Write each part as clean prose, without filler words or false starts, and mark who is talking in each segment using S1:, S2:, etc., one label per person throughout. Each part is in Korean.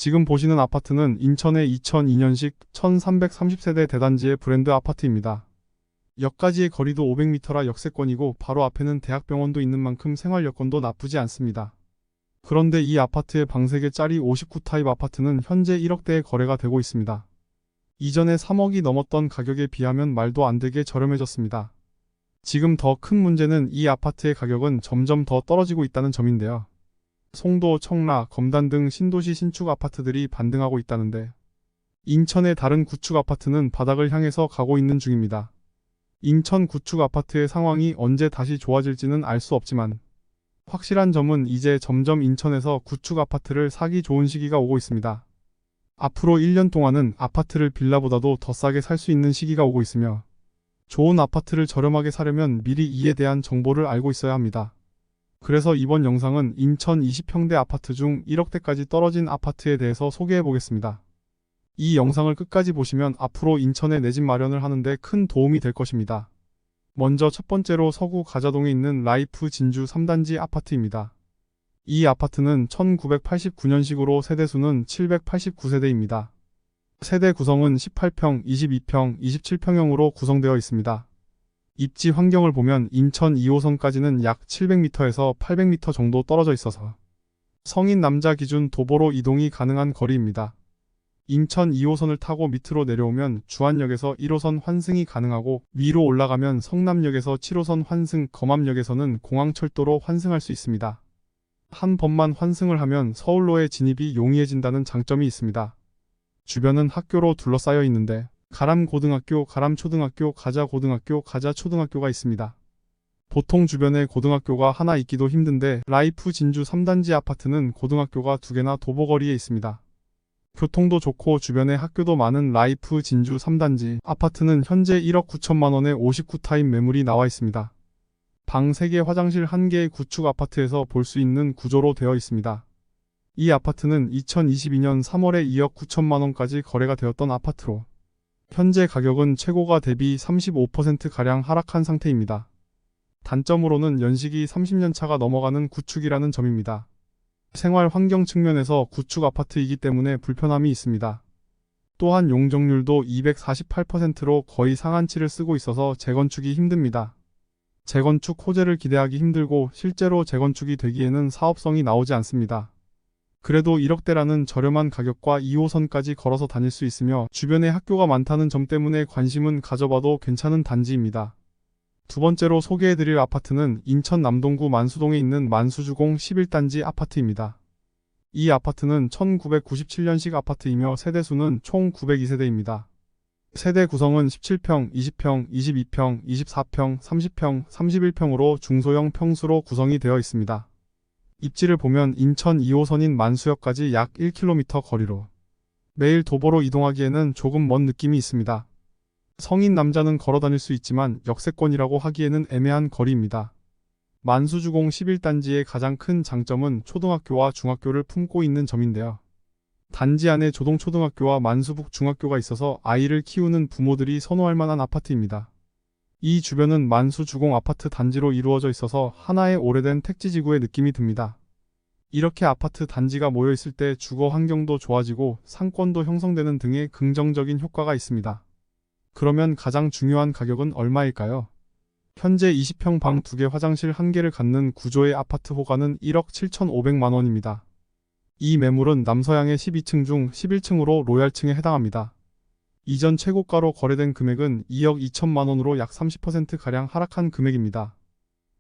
S1: 지금 보시는 아파트는 인천의 2002년식 1330세대 대단지의 브랜드 아파트입니다. 역까지의 거리도 500m라 역세권이고 바로 앞에는 대학병원도 있는 만큼 생활 여건도 나쁘지 않습니다. 그런데 이 아파트의 방 3개짜리 59타입 아파트는 현재 1억대에 거래가 되고 있습니다. 이전에 3억이 넘었던 가격에 비하면 말도 안 되게 저렴해졌습니다. 지금 더 큰 문제는 이 아파트의 가격은 점점 더 떨어지고 있다는 점인데요. 송도, 청라, 검단 등 신도시 신축 아파트들이 반등하고 있다는데 인천의 다른 구축 아파트는 바닥을 향해서 가고 있는 중입니다. 인천 구축 아파트의 상황이 언제 다시 좋아질지는 알 수 없지만 확실한 점은 이제 점점 인천에서 구축 아파트를 사기 좋은 시기가 오고 있습니다. 앞으로 1년 동안은 아파트를 빌라보다도 더 싸게 살 수 있는 시기가 오고 있으며 좋은 아파트를 저렴하게 사려면 미리 이에 대한 정보를 알고 있어야 합니다. 그래서 이번 영상은 인천 20평대 아파트 중 1억대까지 떨어진 아파트에 대해서 소개해 보겠습니다. 이 영상을 끝까지 보시면 앞으로 인천에 내 집 마련을 하는데 큰 도움이 될 것입니다. 먼저 첫 번째로 서구 가자동에 있는 라이프 진주 3단지 아파트입니다. 이 아파트는 1989년식으로 세대수는 789세대입니다. 세대 구성은 18평, 22평, 27평형으로 구성되어 있습니다. 입지 환경을 보면 인천 2호선까지는 약 700m에서 800m 정도 떨어져 있어서 성인 남자 기준 도보로 이동이 가능한 거리입니다. 인천 2호선을 타고 밑으로 내려오면 주안역에서 1호선 환승이 가능하고 위로 올라가면 성남역에서 7호선 환승, 검암역에서는 공항철도로 환승할 수 있습니다. 한 번만 환승을 하면 서울로의 진입이 용이해진다는 장점이 있습니다. 주변은 학교로 둘러싸여 있는데 가람고등학교, 가람초등학교, 가자고등학교, 가자초등학교가 있습니다. 보통 주변에 고등학교가 하나 있기도 힘든데 라이프 진주 3단지 아파트는 고등학교가 2개나 도보거리에 있습니다. 교통도 좋고 주변에 학교도 많은 라이프 진주 3단지 아파트는 현재 1억 9천만원에 59타입 매물이 나와 있습니다. 방 3개, 화장실 1개의 구축 아파트에서 볼 수 있는 구조로 되어 있습니다. 이 아파트는 2022년 3월에 2억 9천만원까지 거래가 되었던 아파트로 현재 가격은 최고가 대비 35%가량 하락한 상태입니다. 단점으로는 연식이 30년차가 넘어가는 구축이라는 점입니다. 생활 환경 측면에서 구축 아파트이기 때문에 불편함이 있습니다. 또한 용적률도 248%로 거의 상한치를 쓰고 있어서 재건축이 힘듭니다. 재건축 호재를 기대하기 힘들고 실제로 재건축이 되기에는 사업성이 나오지 않습니다. 그래도 1억대라는 저렴한 가격과 2호선까지 걸어서 다닐 수 있으며 주변에 학교가 많다는 점 때문에 관심은 가져봐도 괜찮은 단지입니다. 두 번째로 소개해드릴 아파트는 인천 남동구 만수동에 있는 만수주공 11단지 아파트입니다. 이 아파트는 1997년식 아파트이며 세대수는 총 902세대입니다. 세대 구성은 17평, 20평, 22평, 24평, 30평, 31평으로 중소형 평수로 구성이 되어 있습니다. 입지를 보면 인천 2호선인 만수역까지 약 1km 거리로 매일 도보로 이동하기에는 조금 먼 느낌이 있습니다. 성인 남자는 걸어 다닐 수 있지만 역세권이라고 하기에는 애매한 거리입니다. 만수주공 11단지의 가장 큰 장점은 초등학교와 중학교를 품고 있는 점인데요. 단지 안에 조동초등학교와 만수북 중학교가 있어서 아이를 키우는 부모들이 선호할 만한 아파트입니다. 이 주변은 만수주공 아파트 단지로 이루어져 있어서 하나의 오래된 택지지구의 느낌이 듭니다. 이렇게 아파트 단지가 모여 있을 때 주거 환경도 좋아지고 상권도 형성되는 등의 긍정적인 효과가 있습니다. 그러면 가장 중요한 가격은 얼마일까요? 현재 20평 방 2개, 화장실 1개를 갖는 구조의 아파트 호가는 1억 7,500만원입니다. 이 매물은 남서양의 12층 중 11층으로 로얄층에 해당합니다. 이전 최고가로 거래된 금액은 2억 2천만원으로 약 30%가량 하락한 금액입니다.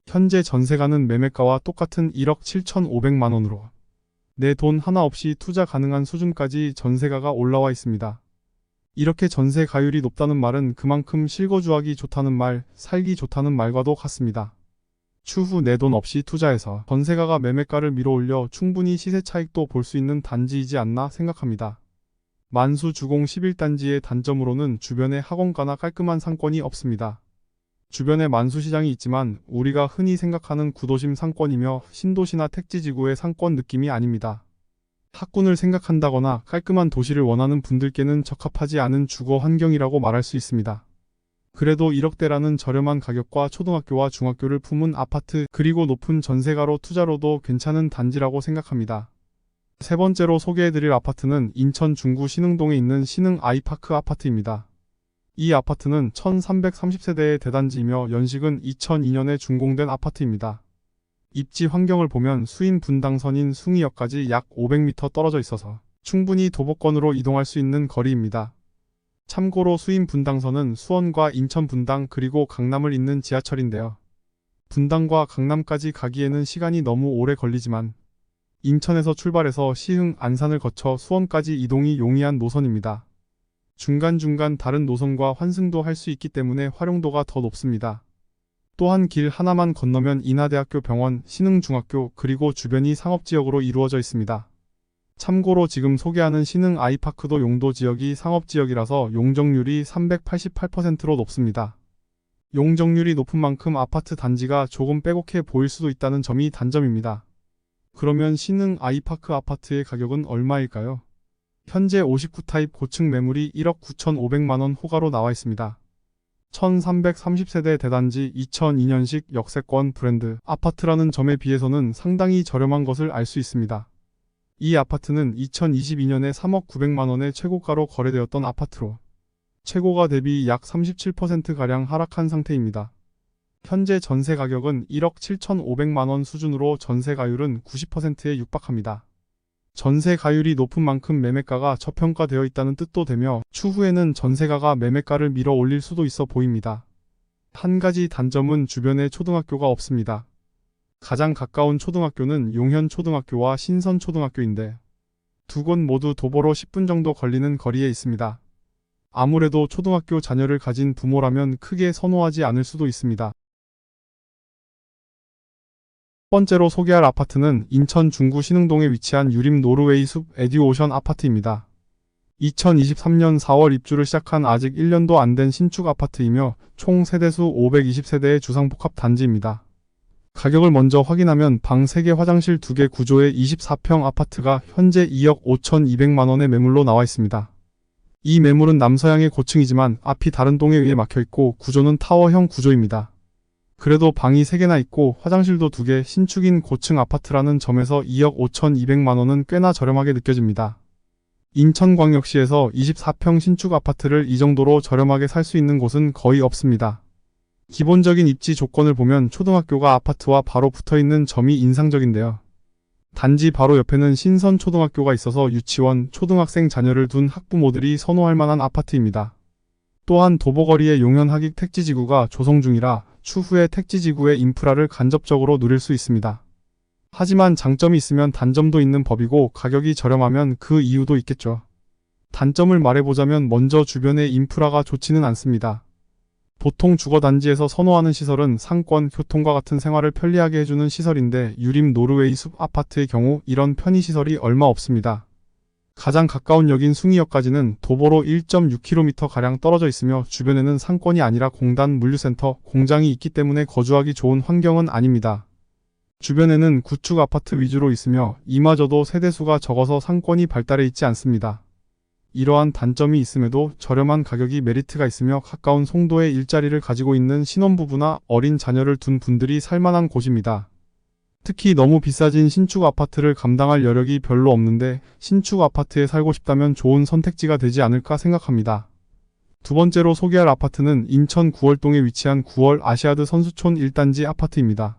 S1: 현재 전세가는 매매가와 똑같은 1억 7,500만원으로 내 돈 하나 없이 투자 가능한 수준까지 전세가가 올라와 있습니다. 이렇게 전세 가율이 높다는 말은 그만큼 실거주하기 좋다는 말, 살기 좋다는 말과도 같습니다. 추후 내 돈 없이 투자해서 전세가가 매매가를 밀어올려 충분히 시세 차익도 볼 수 있는 단지이지 않나 생각합니다. 만수주공 11단지의 단점으로는 주변에 학원가나 깔끔한 상권이 없습니다. 주변에 만수시장이 있지만 우리가 흔히 생각하는 구도심 상권이며 신도시나 택지지구의 상권 느낌이 아닙니다. 학군을 생각한다거나 깔끔한 도시를 원하는 분들께는 적합하지 않은 주거 환경이라고 말할 수 있습니다. 그래도 1억대라는 저렴한 가격과 초등학교와 중학교를 품은 아파트 그리고 높은 전세가로 투자로도 괜찮은 단지라고 생각합니다. 세 번째로 소개해드릴 아파트는 인천 중구 신흥동에 있는 신흥 아이파크 아파트입니다. 이 아파트는 1330세대의 대단지이며 연식은 2002년에 준공된 아파트입니다. 입지 환경을 보면 수인 분당선인 숭이역까지 약 500m 떨어져 있어서 충분히 도보권으로 이동할 수 있는 거리입니다. 참고로 수인 분당선은 수원과 인천 분당 그리고 강남을 잇는 지하철인데요. 분당과 강남까지 가기에는 시간이 너무 오래 걸리지만 인천에서 출발해서 시흥, 안산을 거쳐 수원까지 이동이 용이한 노선입니다. 중간중간 다른 노선과 환승도 할 수 있기 때문에 활용도가 더 높습니다. 또한 길 하나만 건너면 인하대학교 병원, 신흥중학교 그리고 주변이 상업지역으로 이루어져 있습니다. 참고로 지금 소개하는 신흥 아이파크도 용도 지역이 상업지역이라서 용적률이 388%로 높습니다. 용적률이 높은 만큼 아파트 단지가 조금 빼곡해 보일 수도 있다는 점이 단점입니다. 그러면 신흥 아이파크 아파트의 가격은 얼마일까요? 현재 59타입 고층 매물이 1억 9,500만원 호가로 나와 있습니다. 1330세대 대단지 2002년식 역세권 브랜드 아파트라는 점에 비해서는 상당히 저렴한 것을 알 수 있습니다. 이 아파트는 2022년에 3억 900만원의 최고가로 거래되었던 아파트로 최고가 대비 약 37%가량 하락한 상태입니다. 현재 전세 가격은 1억 7,500만원 수준으로 전세 가율은 90%에 육박합니다. 전세 가율이 높은 만큼 매매가가 저평가되어 있다는 뜻도 되며 추후에는 전세가가 매매가를 밀어 올릴 수도 있어 보입니다. 한 가지 단점은 주변에 초등학교가 없습니다. 가장 가까운 초등학교는 용현초등학교와 신선초등학교인데 두 곳 모두 도보로 10분 정도 걸리는 거리에 있습니다. 아무래도 초등학교 자녀를 가진 부모라면 크게 선호하지 않을 수도 있습니다. 첫 번째로 소개할 아파트는 인천 중구 신흥동에 위치한 유림 노르웨이 숲 에듀오션 아파트입니다. 2023년 4월 입주를 시작한 아직 1년도 안 된 신축 아파트이며 총 세대수 520세대의 주상복합 단지입니다. 가격을 먼저 확인하면 방 3개 화장실 2개 구조의 24평 아파트가 현재 2억 5,200만원의 매물로 나와 있습니다. 이 매물은 남서향의 고층이지만 앞이 다른 동에 의해 막혀있고 구조는 타워형 구조입니다. 그래도 방이 3개나 있고 화장실도 2개 신축인 고층 아파트라는 점에서 2억 5,200만원은 꽤나 저렴하게 느껴집니다. 인천광역시에서 24평 신축 아파트를 이 정도로 저렴하게 살 수 있는 곳은 거의 없습니다. 기본적인 입지 조건을 보면 초등학교가 아파트와 바로 붙어있는 점이 인상적인데요. 단지 바로 옆에는 신선초등학교가 있어서 유치원, 초등학생 자녀를 둔 학부모들이 선호할 만한 아파트입니다. 또한 도보거리에 용현하객 택지지구가 조성 중이라 추후에 택지지구의 인프라를 간접적으로 누릴 수 있습니다. 하지만 장점이 있으면 단점도 있는 법이고 가격이 저렴하면 그 이유도 있겠죠. 단점을 말해보자면 먼저 주변의 인프라가 좋지는 않습니다. 보통 주거단지에서 선호하는 시설은 상권, 교통과 같은 생활을 편리하게 해주는 시설인데 유림 노르웨이 숲 아파트의 경우 이런 편의시설이 얼마 없습니다. 가장 가까운 역인 숭이역까지는 도보로 1.6km가량 떨어져 있으며 주변에는 상권이 아니라 공단, 물류센터, 공장이 있기 때문에 거주하기 좋은 환경은 아닙니다. 주변에는 구축 아파트 위주로 있으며 이마저도 세대수가 적어서 상권이 발달해 있지 않습니다. 이러한 단점이 있음에도 저렴한 가격이 메리트가 있으며 가까운 송도에 일자리를 가지고 있는 신혼부부나 어린 자녀를 둔 분들이 살만한 곳입니다. 특히 너무 비싸진 신축 아파트를 감당할 여력이 별로 없는데 신축 아파트에 살고 싶다면 좋은 선택지가 되지 않을까 생각합니다. 두 번째로 소개할 아파트는 인천 9월동에 위치한 9월 아시아드 선수촌 1단지 아파트입니다.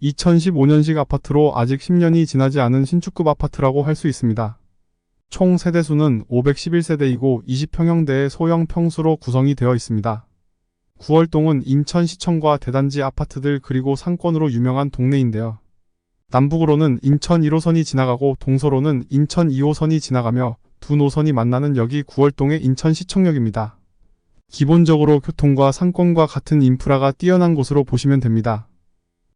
S1: 2015년식 아파트로 아직 10년이 지나지 않은 신축급 아파트라고 할 수 있습니다. 총 세대수는 511세대이고 20평형대의 소형 평수로 구성이 되어 있습니다. 9월동은 인천시청과 대단지 아파트들 그리고 상권으로 유명한 동네인데요. 남북으로는 인천 1호선이 지나가고 동서로는 인천 2호선이 지나가며 두 노선이 만나는 역이 9월동의 인천시청역입니다. 기본적으로 교통과 상권과 같은 인프라가 뛰어난 곳으로 보시면 됩니다.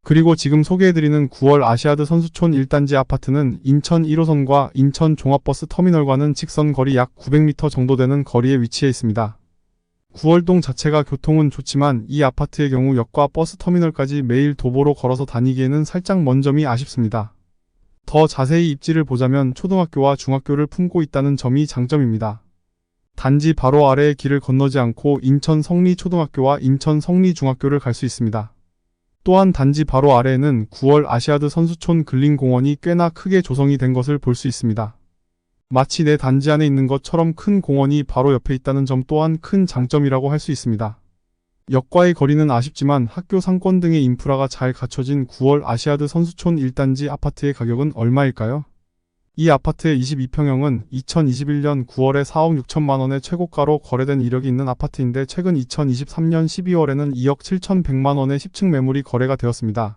S1: 그리고 지금 소개해드리는 9월 아시아드 선수촌 1단지 아파트는 인천 1호선과 인천 종합버스 터미널과는 직선 거리 약 900m 정도 되는 거리에 위치해 있습니다. 9월동 자체가 교통은 좋지만 이 아파트의 경우 역과 버스 터미널까지 매일 도보로 걸어서 다니기에는 살짝 먼 점이 아쉽습니다. 더 자세히 입지를 보자면 초등학교와 중학교를 품고 있다는 점이 장점입니다. 단지 바로 아래의 길을 건너지 않고 인천 성리초등학교와 인천 성리중학교를 갈 수 있습니다. 또한 단지 바로 아래에는 9월 아시아드 선수촌 근린공원이 꽤나 크게 조성이 된 것을 볼 수 있습니다. 마치 내 단지 안에 있는 것처럼 큰 공원이 바로 옆에 있다는 점 또한 큰 장점이라고 할 수 있습니다. 역과의 거리는 아쉽지만 학교 상권 등의 인프라가 잘 갖춰진 9월 아시아드 선수촌 1단지 아파트의 가격은 얼마일까요? 이 아파트의 22평형은 2021년 9월에 4억 6천만 원의 최고가로 거래된 이력이 있는 아파트인데 최근 2023년 12월에는 2억 7,100만 원의 10층 매물이 거래가 되었습니다.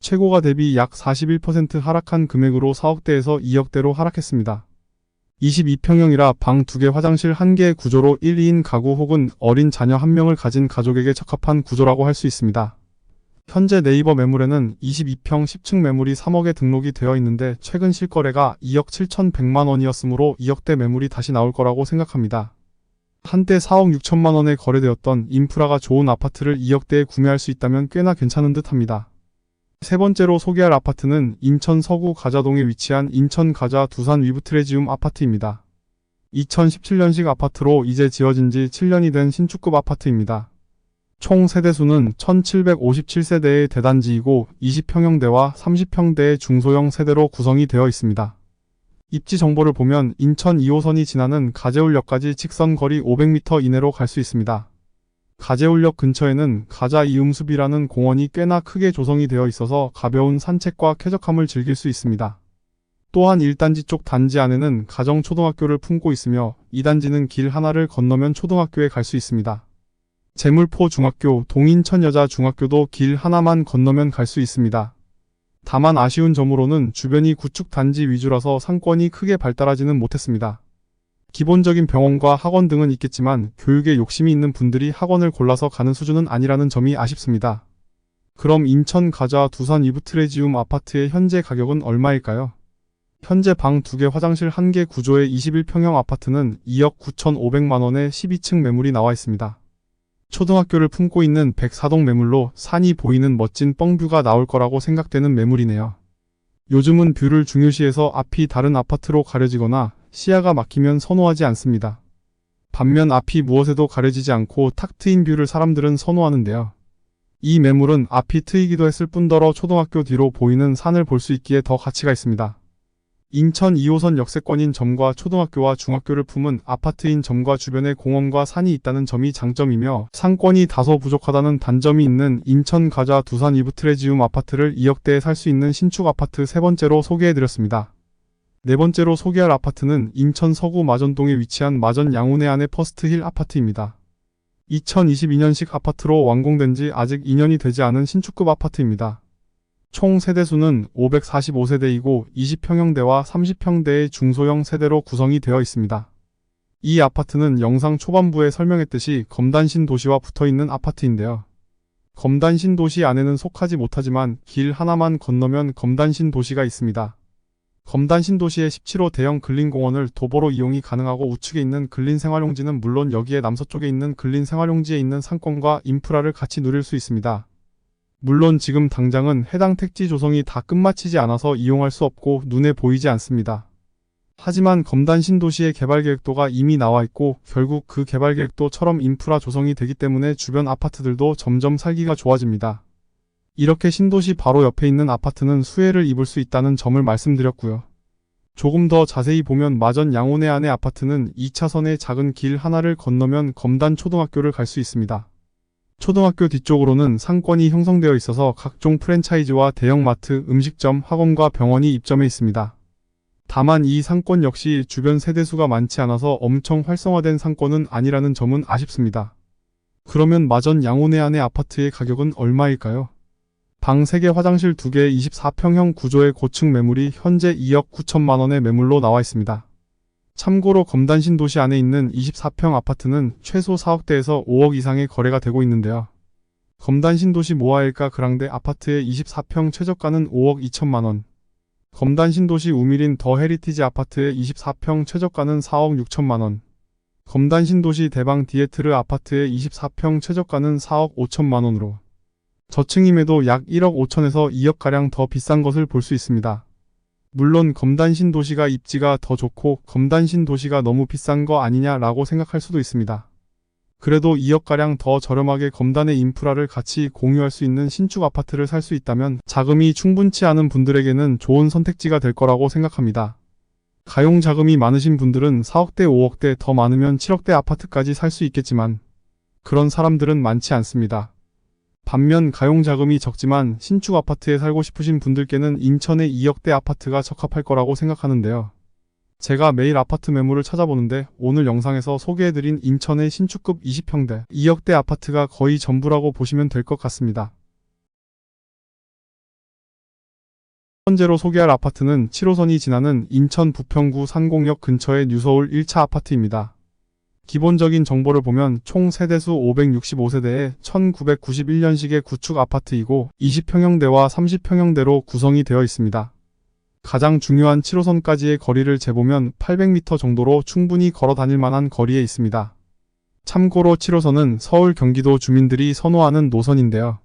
S1: 최고가 대비 약 41% 하락한 금액으로 4억대에서 2억대로 하락했습니다. 22평형이라 방 2개 화장실 1개의 구조로 1, 2인 가구 혹은 어린 자녀 1명을 가진 가족에게 적합한 구조라고 할 수 있습니다. 현재 네이버 매물에는 22평 10층 매물이 3억에 등록이 되어 있는데 최근 실거래가 2억 7,100만 원이었으므로 2억대 매물이 다시 나올 거라고 생각합니다. 한때 4억 6천만 원에 거래되었던 인프라가 좋은 아파트를 2억대에 구매할 수 있다면 꽤나 괜찮은 듯 합니다. 세 번째로 소개할 아파트는 인천 서구 가자동에 위치한 인천 가자 두산 위브트레지움 아파트입니다. 2017년식 아파트로 이제 지어진 지 7년이 된 신축급 아파트입니다. 총 세대수는 1757세대의 대단지이고 20평형대와 30평대의 중소형 세대로 구성이 되어 있습니다. 입지 정보를 보면 인천 2호선이 지나는 가재울역까지 직선 거리 500m 이내로 갈 수 있습니다. 가재울역 근처에는 가자 이음숲이라는 공원이 꽤나 크게 조성이 되어 있어서 가벼운 산책과 쾌적함을 즐길 수 있습니다. 또한 1단지 쪽 단지 안에는 가정초등학교를 품고 있으며 2단지는 길 하나를 건너면 초등학교에 갈 수 있습니다. 제물포 중학교, 동인천여자중학교도 길 하나만 건너면 갈 수 있습니다. 다만 아쉬운 점으로는 주변이 구축 단지 위주라서 상권이 크게 발달하지는 못했습니다. 기본적인 병원과 학원 등은 있겠지만 교육에 욕심이 있는 분들이 학원을 골라서 가는 수준은 아니라는 점이 아쉽습니다. 그럼 인천 가자 두산 위브트레지움 아파트의 현재 가격은 얼마일까요? 현재 방 2개 화장실 1개 구조의 21평형 아파트는 2억 9,500만 원에 12층 매물이 나와 있습니다. 초등학교를 품고 있는 104동 매물로 산이 보이는 멋진 뻥뷰가 나올 거라고 생각되는 매물이네요. 요즘은 뷰를 중요시해서 앞이 다른 아파트로 가려지거나 시야가 막히면 선호하지 않습니다. 반면 앞이 무엇에도 가려지지 않고 탁 트인 뷰를 사람들은 선호하는데요. 이 매물은 앞이 트이기도 했을 뿐더러 초등학교 뒤로 보이는 산을 볼 수 있기에 더 가치가 있습니다. 인천 2호선 역세권인 점과 초등학교와 중학교를 품은 아파트인 점과 주변에 공원과 산이 있다는 점이 장점이며 상권이 다소 부족하다는 단점이 있는 인천 가자 두산 위브트레지움 아파트를 2억대에 살 수 있는 신축 아파트 세 번째로 소개해드렸습니다. 네 번째로 소개할 아파트는 인천 서구 마전동에 위치한 마전 양운의 안의 퍼스트힐 아파트입니다. 2022년식 아파트로 완공된 지 아직 2년이 되지 않은 신축급 아파트입니다. 총 세대수는 545세대이고 20평형대와 30평대의 중소형 세대로 구성이 되어 있습니다. 이 아파트는 영상 초반부에 설명했듯이 검단신 도시와 붙어있는 아파트인데요. 검단신 도시 안에는 속하지 못하지만 길 하나만 건너면 검단신 도시가 있습니다. 검단신 도시의 17호 대형 근린공원을 도보로 이용이 가능하고 우측에 있는 근린생활용지는 물론 여기에 남서쪽에 있는 근린생활용지에 있는 상권과 인프라를 같이 누릴 수 있습니다. 물론 지금 당장은 해당 택지 조성이 다 끝마치지 않아서 이용할 수 없고 눈에 보이지 않습니다. 하지만 검단신 도시의 개발 계획도가 이미 나와 있고 결국 그 개발 계획도처럼 인프라 조성이 되기 때문에 주변 아파트들도 점점 살기가 좋아집니다. 이렇게 신도시 바로 옆에 있는 아파트는 수혜를 입을 수 있다는 점을 말씀드렸고요. 조금 더 자세히 보면 마전 양온의 안의 아파트는 2차선의 작은 길 하나를 건너면 검단 초등학교를 갈 수 있습니다. 초등학교 뒤쪽으로는 상권이 형성되어 있어서 각종 프랜차이즈와 대형마트, 음식점, 학원과 병원이 입점해 있습니다. 다만 이 상권 역시 주변 세대수가 많지 않아서 엄청 활성화된 상권은 아니라는 점은 아쉽습니다. 그러면 마전 양온의 안의 아파트의 가격은 얼마일까요? 방 3개 화장실 2개 24평형 구조의 고층 매물이 현재 2억 9천만 원의 매물로 나와 있습니다. 참고로 검단신 도시 안에 있는 24평 아파트는 최소 4억대에서 5억 이상의 거래가 되고 있는데요. 검단신 도시 모아일가 그랑데 아파트의 24평 최저가는 5억 2천만 원. 검단신 도시 우밀인 더 헤리티지 아파트의 24평 최저가는 4억 6천만 원. 검단신 도시 대방 디에트르 아파트의 24평 최저가는 4억 5천만 원으로 저층임에도 약 1억 5천에서 2억가량 더 비싼 것을 볼 수 있습니다. 물론 검단신 도시가 입지가 더 좋고 검단신 도시가 너무 비싼 거 아니냐라고 생각할 수도 있습니다. 그래도 2억가량 더 저렴하게 검단의 인프라를 같이 공유할 수 있는 신축 아파트를 살 수 있다면 자금이 충분치 않은 분들에게는 좋은 선택지가 될 거라고 생각합니다. 가용 자금이 많으신 분들은 4억대, 5억대, 더 많으면 7억대 아파트까지 살 수 있겠지만 그런 사람들은 많지 않습니다. 반면 가용 자금이 적지만 신축 아파트에 살고 싶으신 분들께는 인천의 2억대 아파트가 적합할 거라고 생각하는데요. 제가 매일 아파트 매물을 찾아보는데 오늘 영상에서 소개해드린 인천의 신축급 20평대 2억대 아파트가 거의 전부라고 보시면 될 것 같습니다. 첫 번째로 소개할 아파트는 7호선이 지나는 인천 부평구 산곡역 근처의 뉴서울 1차 아파트입니다. 기본적인 정보를 보면 총 세대수 565세대에 1991년식의 구축 아파트이고 20평형대와 30평형대로 구성이 되어 있습니다. 가장 중요한 7호선까지의 거리를 재보면 800m 정도로 충분히 걸어 다닐 만한 거리에 있습니다. 참고로 7호선은 서울 경기도 주민들이 선호하는 노선인데요.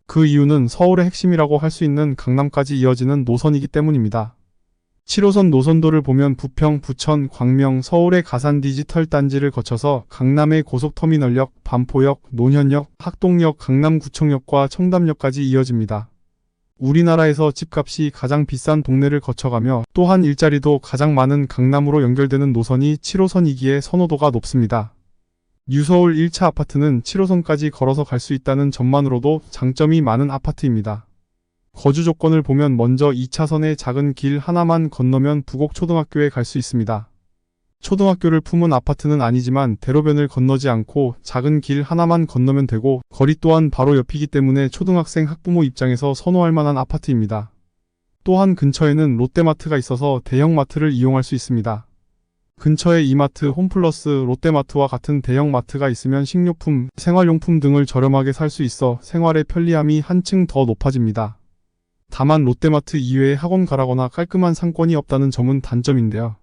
S1: 그 이유는 서울의 핵심이라고 할 수 있는 강남까지 이어지는 노선이기 때문입니다. 7호선 노선도를 보면 부평, 부천, 광명, 서울의 가산 디지털 단지를 거쳐서 강남의 고속터미널역, 반포역, 논현역, 학동역, 강남구청역과 청담역까지 이어집니다. 우리나라에서 집값이 가장 비싼 동네를 거쳐가며 또한 일자리도 가장 많은 강남으로 연결되는 노선이 7호선이기에 선호도가 높습니다. 뉴서울 1차 아파트는 7호선까지 걸어서 갈 수 있다는 점만으로도 장점이 많은 아파트입니다. 거주 조건을 보면 먼저 2차선의 작은 길 하나만 건너면 부곡초등학교에 갈 수 있습니다. 초등학교를 품은 아파트는 아니지만 대로변을 건너지 않고 작은 길 하나만 건너면 되고 거리 또한 바로 옆이기 때문에 초등학생 학부모 입장에서 선호할 만한 아파트입니다. 또한 근처에는 롯데마트가 있어서 대형마트를 이용할 수 있습니다. 근처에 이마트, 홈플러스, 롯데마트와 같은 대형마트가 있으면 식료품, 생활용품 등을 저렴하게 살 수 있어 생활의 편리함이 한층 더 높아집니다. 다만 롯데마트 이외에 학원 가라거나 깔끔한 상권이 없다는 점은 단점인데요.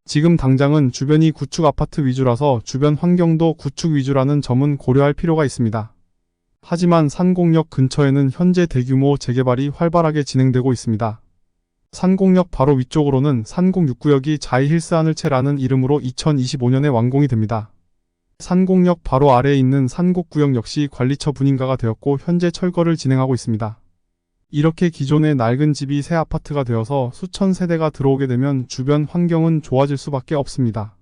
S1: 지금 당장은 주변이 구축 아파트 위주라서 주변 환경도 구축 위주라는 점은 고려할 필요가 있습니다. 하지만 산곡역 근처에는 현재 대규모 재개발이 활발하게 진행되고 있습니다. 산곡역 바로 위쪽으로는 산곡 6구역이 자이힐스 하늘채라는 이름으로 2025년에 완공이 됩니다. 산곡역 바로 아래에 있는 산곡구역 역시 관리처 분인가가 되었고 현재 철거를 진행하고 있습니다. 이렇게 기존의 낡은 집이 새 아파트가 되어서 수천 세대가 들어오게 되면 주변 환경은 좋아질 수밖에 없습니다.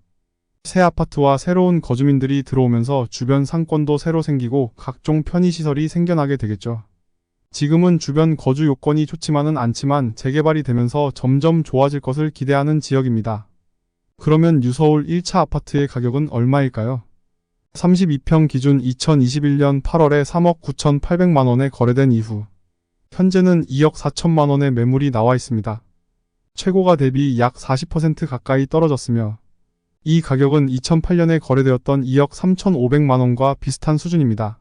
S1: 새 아파트와 새로운 거주민들이 들어오면서 주변 상권도 새로 생기고 각종 편의시설이 생겨나게 되겠죠. 지금은 주변 거주 요건이 좋지만은 않지만 재개발이 되면서 점점 좋아질 것을 기대하는 지역입니다. 그러면 뉴서울 1차 아파트의 가격은 얼마일까요? 32평 기준 2021년 8월에 3억 9,800만원에 거래된 이후 현재는 2억 4천만원의 매물이 나와 있습니다. 최고가 대비 약 40% 가까이 떨어졌으며 이 가격은 2008년에 거래되었던 2억 3,500만원과 비슷한 수준입니다.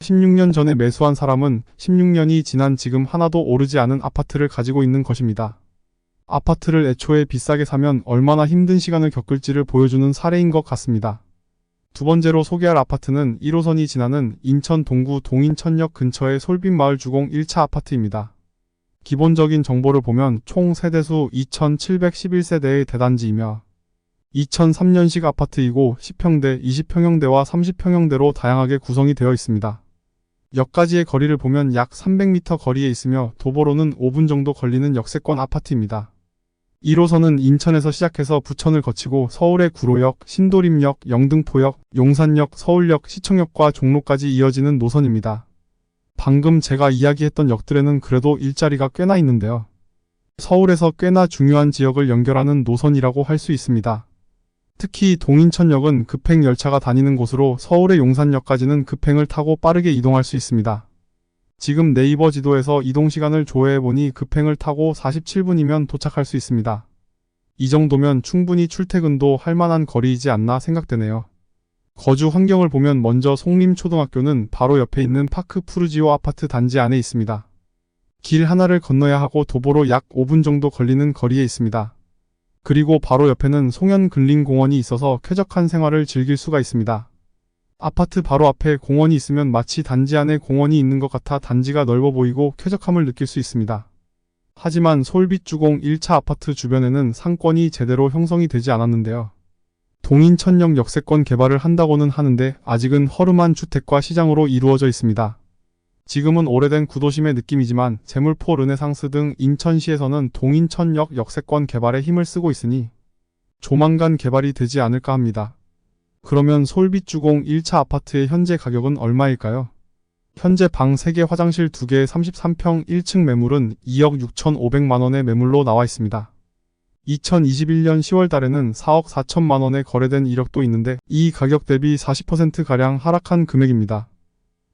S1: 16년 전에 매수한 사람은 16년이 지난 지금 하나도 오르지 않은 아파트를 가지고 있는 것입니다. 아파트를 애초에 비싸게 사면 얼마나 힘든 시간을 겪을지를 보여주는 사례인 것 같습니다. 두 번째로 소개할 아파트는 1호선이 지나는 인천 동구 동인천역 근처의 솔빛마을 주공 1차 아파트입니다. 기본적인 정보를 보면 총 세대수 2,711세대의 대단지이며 2003년식 아파트이고 10평대, 20평형대와 30평형대로 다양하게 구성이 되어 있습니다. 역까지의 거리를 보면 약 300m 거리에 있으며 도보로는 5분 정도 걸리는 역세권 아파트입니다. 1호선은 인천에서 시작해서 부천을 거치고 서울의 구로역, 신도림역, 영등포역, 용산역, 서울역, 시청역과 종로까지 이어지는 노선입니다. 방금 제가 이야기했던 역들에는 그래도 일자리가 꽤나 있는데요. 서울에서 꽤나 중요한 지역을 연결하는 노선이라고 할 수 있습니다. 특히 동인천역은 급행 열차가 다니는 곳으로 서울의 용산역까지는 급행을 타고 빠르게 이동할 수 있습니다. 지금 네이버 지도에서 이동시간을 조회해보니 급행을 타고 47분이면 도착할 수 있습니다. 이 정도면 충분히 출퇴근도 할 만한 거리이지 않나 생각되네요. 거주 환경을 보면 먼저 송림초등학교는 바로 옆에 있는 파크 푸르지오 아파트 단지 안에 있습니다. 길 하나를 건너야 하고 도보로 약 5분 정도 걸리는 거리에 있습니다. 그리고 바로 옆에는 송현근린공원이 있어서 쾌적한 생활을 즐길 수가 있습니다. 아파트 바로 앞에 공원이 있으면 마치 단지 안에 공원이 있는 것 같아 단지가 넓어 보이고 쾌적함을 느낄 수 있습니다. 하지만 솔빛주공 1차 아파트 주변에는 상권이 제대로 형성이 되지 않았는데요. 동인 천역 역세권 개발을 한다고는 하는데 아직은 허름한 주택과 시장으로 이루어져 있습니다. 지금은 오래된 구도심의 느낌이지만 제물포 르네상스 등 인천시에서는 동인 천역 역세권 개발에 힘을 쓰고 있으니 조만간 개발이 되지 않을까 합니다. 그러면 솔빛주공 1차 아파트의 현재 가격은 얼마일까요? 현재 방 3개 화장실 2개 33평 1층 매물은 2억 6,500만원의 매물로 나와 있습니다. 2021년 10월 달에는 4억 4천만원에 거래된 이력도 있는데 이 가격 대비 40%가량 하락한 금액입니다.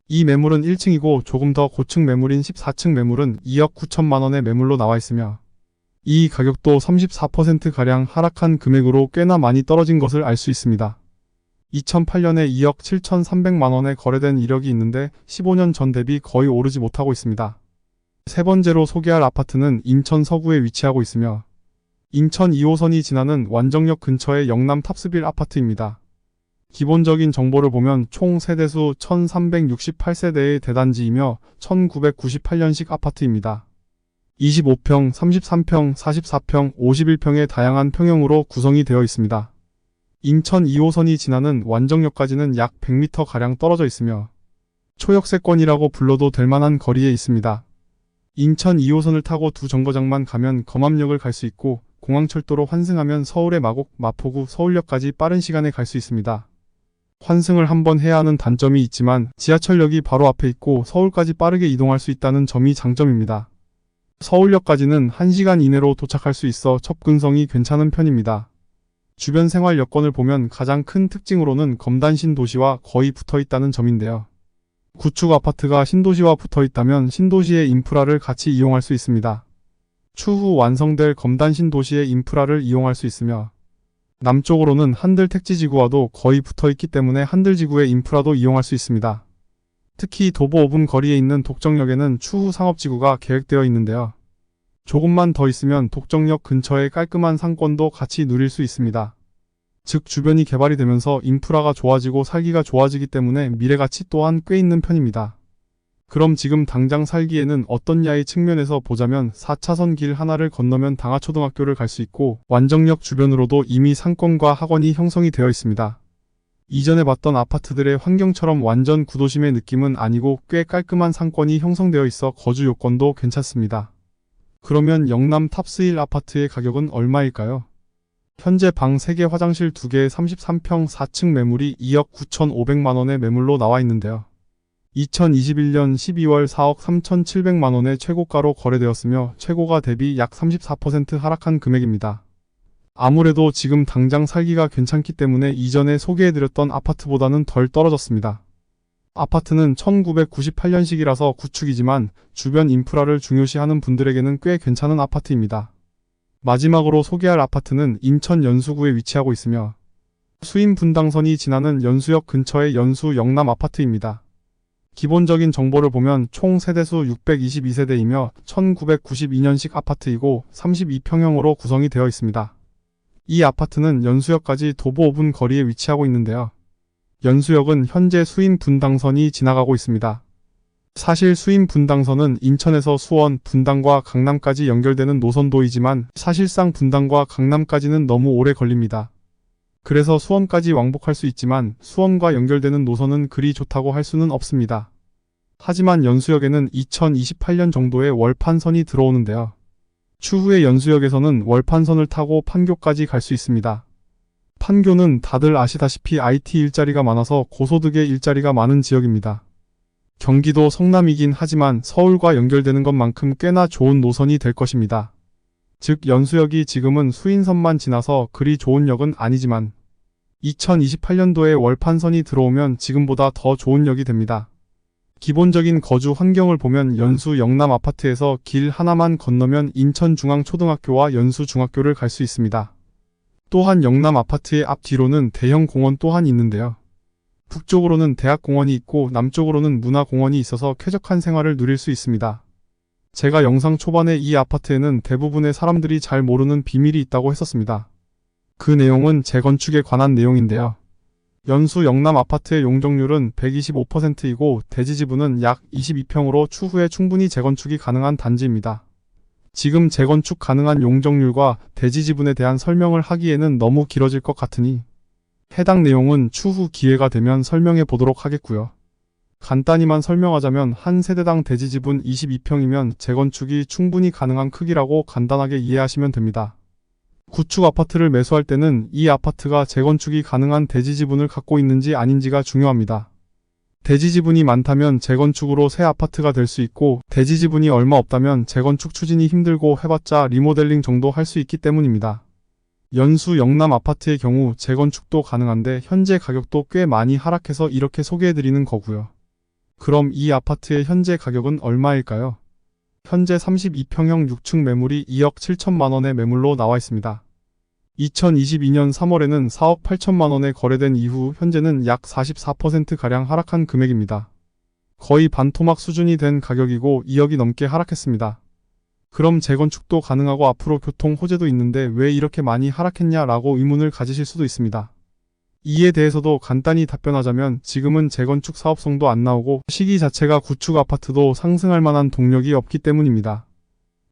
S1: 이 매물은 1층이고 조금 더 고층 매물인 14층 매물은 2억 9천만원의 매물로 나와 있으며 이 가격도 34%가량 하락한 금액으로 꽤나 많이 떨어진 것을 알 수 있습니다. 2008년에 2억 7,300만원에 거래된 이력이 있는데 15년 전 대비 거의 오르지 못하고 있습니다. 세 번째로 소개할 아파트는 인천 서구에 위치하고 있으며 인천 2호선이 지나는 완정역 근처의 영남 탑스빌 아파트입니다. 기본적인 정보를 보면 총 세대수 1368세대의 대단지이며 1998년식 아파트입니다. 25평, 33평, 44평, 51평의 다양한 평형으로 구성이 되어 있습니다. 인천 2호선이 지나는 완정역까지는 약 100m가량 떨어져 있으며 초역세권이라고 불러도 될 만한 거리에 있습니다. 인천 2호선을 타고 두 정거장만 가면 검암역을 갈 수 있고 공항철도로 환승하면 서울의 마곡, 마포구, 서울역까지 빠른 시간에 갈 수 있습니다. 환승을 한번 해야 하는 단점이 있지만 지하철역이 바로 앞에 있고 서울까지 빠르게 이동할 수 있다는 점이 장점입니다. 서울역까지는 1시간 이내로 도착할 수 있어 접근성이 괜찮은 편입니다. 주변 생활 여건을 보면 가장 큰 특징으로는 검단 신도시와 거의 붙어 있다는 점인데요. 구축 아파트가 신도시와 붙어 있다면 신도시의 인프라를 같이 이용할 수 있습니다. 추후 완성될 검단 신도시의 인프라를 이용할 수 있으며 남쪽으로는 한들 택지지구와도 거의 붙어 있기 때문에 한들지구의 인프라도 이용할 수 있습니다. 특히 도보 5분 거리에 있는 독정역에는 추후 상업지구가 계획되어 있는데요. 조금만 더 있으면 독정역 근처의 깔끔한 상권도 같이 누릴 수 있습니다. 즉 주변이 개발이 되면서 인프라가 좋아지고 살기가 좋아지기 때문에 미래가치 또한 꽤 있는 편입니다. 그럼 지금 당장 살기에는 어떻냐의 측면에서 보자면 4차선 길 하나를 건너면 당하초등학교를 갈 수 있고 완정역 주변으로도 이미 상권과 학원이 형성이 되어 있습니다. 이전에 봤던 아파트들의 환경처럼 완전 구도심의 느낌은 아니고 꽤 깔끔한 상권이 형성되어 있어 거주 요건도 괜찮습니다. 그러면 영남 탑스1 아파트의 가격은 얼마일까요? 현재 방 3개 화장실 2개 33평 4층 매물이 2억 9,500만원의 매물로 나와 있는데요. 2021년 12월 4억 3,700만원의 최고가로 거래되었으며 최고가 대비 약 34% 하락한 금액입니다. 아무래도 지금 당장 살기가 괜찮기 때문에 이전에 소개해드렸던 아파트보다는 덜 떨어졌습니다. 아파트는 1998년식이라서 구축이지만 주변 인프라를 중요시하는 분들에게는 꽤 괜찮은 아파트입니다. 마지막으로 소개할 아파트는 인천 연수구에 위치하고 있으며 수인 분당선이 지나는 연수역 근처의 연수 영남 아파트입니다. 기본적인 정보를 보면 총 세대수 622세대이며 1992년식 아파트이고 32평형으로 구성이 되어 있습니다. 이 아파트는 연수역까지 도보 5분 거리에 위치하고 있는데요. 연수역은 현재 수인 분당선이 지나가고 있습니다. 사실 수인 분당선은 인천에서 수원, 분당과 강남까지 연결되는 노선도이지만 사실상 분당과 강남까지는 너무 오래 걸립니다. 그래서 수원까지 왕복할 수 있지만 수원과 연결되는 노선은 그리 좋다고 할 수는 없습니다. 하지만 연수역에는 2028년 정도에 월판선이 들어오는데요. 추후에 연수역에서는 월판선을 타고 판교까지 갈 수 있습니다. 판교는 다들 아시다시피 IT 일자리가 많아서 고소득의 일자리가 많은 지역입니다. 경기도 성남이긴 하지만 서울과 연결되는 것만큼 꽤나 좋은 노선이 될 것입니다. 즉 연수역이 지금은 수인선만 지나서 그리 좋은 역은 아니지만 2028년도에 월판선이 들어오면 지금보다 더 좋은 역이 됩니다. 기본적인 거주 환경을 보면 연수 영남 아파트에서 길 하나만 건너면 인천중앙초등학교와 연수중학교를 갈 수 있습니다. 또한 영남 아파트의 앞뒤로는 대형 공원 또한 있는데요. 북쪽으로는 대학공원이 있고 남쪽으로는 문화공원이 있어서 쾌적한 생활을 누릴 수 있습니다. 제가 영상 초반에 이 아파트에는 대부분의 사람들이 잘 모르는 비밀이 있다고 했었습니다. 그 내용은 재건축에 관한 내용인데요. 연수 영남 아파트의 용적률은 125%이고 대지지분은 약 22평으로 추후에 충분히 재건축이 가능한 단지입니다. 지금 재건축 가능한 용적률과 대지지분에 대한 설명을 하기에는 너무 길어질 것 같으니 해당 내용은 추후 기회가 되면 설명해 보도록 하겠고요. 간단히만 설명하자면 한 세대당 대지 지분 22평이면 재건축이 충분히 가능한 크기라고 간단하게 이해하시면 됩니다. 구축 아파트를 매수할 때는 이 아파트가 재건축이 가능한 대지 지분을 갖고 있는지 아닌지가 중요합니다. 대지 지분이 많다면 재건축으로 새 아파트가 될 수 있고, 대지 지분이 얼마 없다면 재건축 추진이 힘들고 해봤자 리모델링 정도 할 수 있기 때문입니다. 연수 영남 아파트의 경우 재건축도 가능한데 현재 가격도 꽤 많이 하락해서 이렇게 소개해드리는 거고요. 그럼 이 아파트의 현재 가격은 얼마일까요? 현재 32평형 6층 매물이 2억 7천만 원의 매물로 나와 있습니다. 2022년 3월에는 4억 8천만 원에 거래된 이후 현재는 약 44%가량 하락한 금액입니다. 거의 반토막 수준이 된 가격이고 2억이 넘게 하락했습니다. 그럼 재건축도 가능하고 앞으로 교통 호재도 있는데 왜 이렇게 많이 하락했냐라고 의문을 가지실 수도 있습니다. 이에 대해서도 간단히 답변하자면 지금은 재건축 사업성도 안 나오고 시기 자체가 구축 아파트도 상승할 만한 동력이 없기 때문입니다.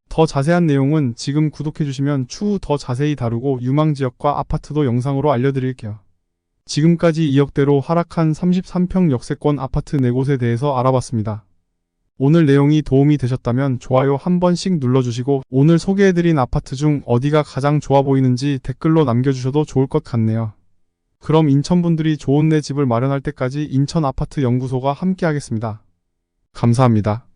S1: 더 자세한 내용은 지금 구독해주시면 추후 더 자세히 다루고 유망지역과 아파트도 영상으로 알려드릴게요. 지금까지 2억대로 하락한 33평 역세권 아파트 4곳에 대해서 알아봤습니다. 오늘 내용이 도움이 되셨다면 좋아요 한 번씩 눌러주시고 오늘 소개해드린 아파트 중 어디가 가장 좋아 보이는지 댓글로 남겨주셔도 좋을 것 같네요. 그럼 인천분들이 좋은 내 집을 마련할 때까지 인천 아파트 연구소가 함께 하겠습니다. 감사합니다.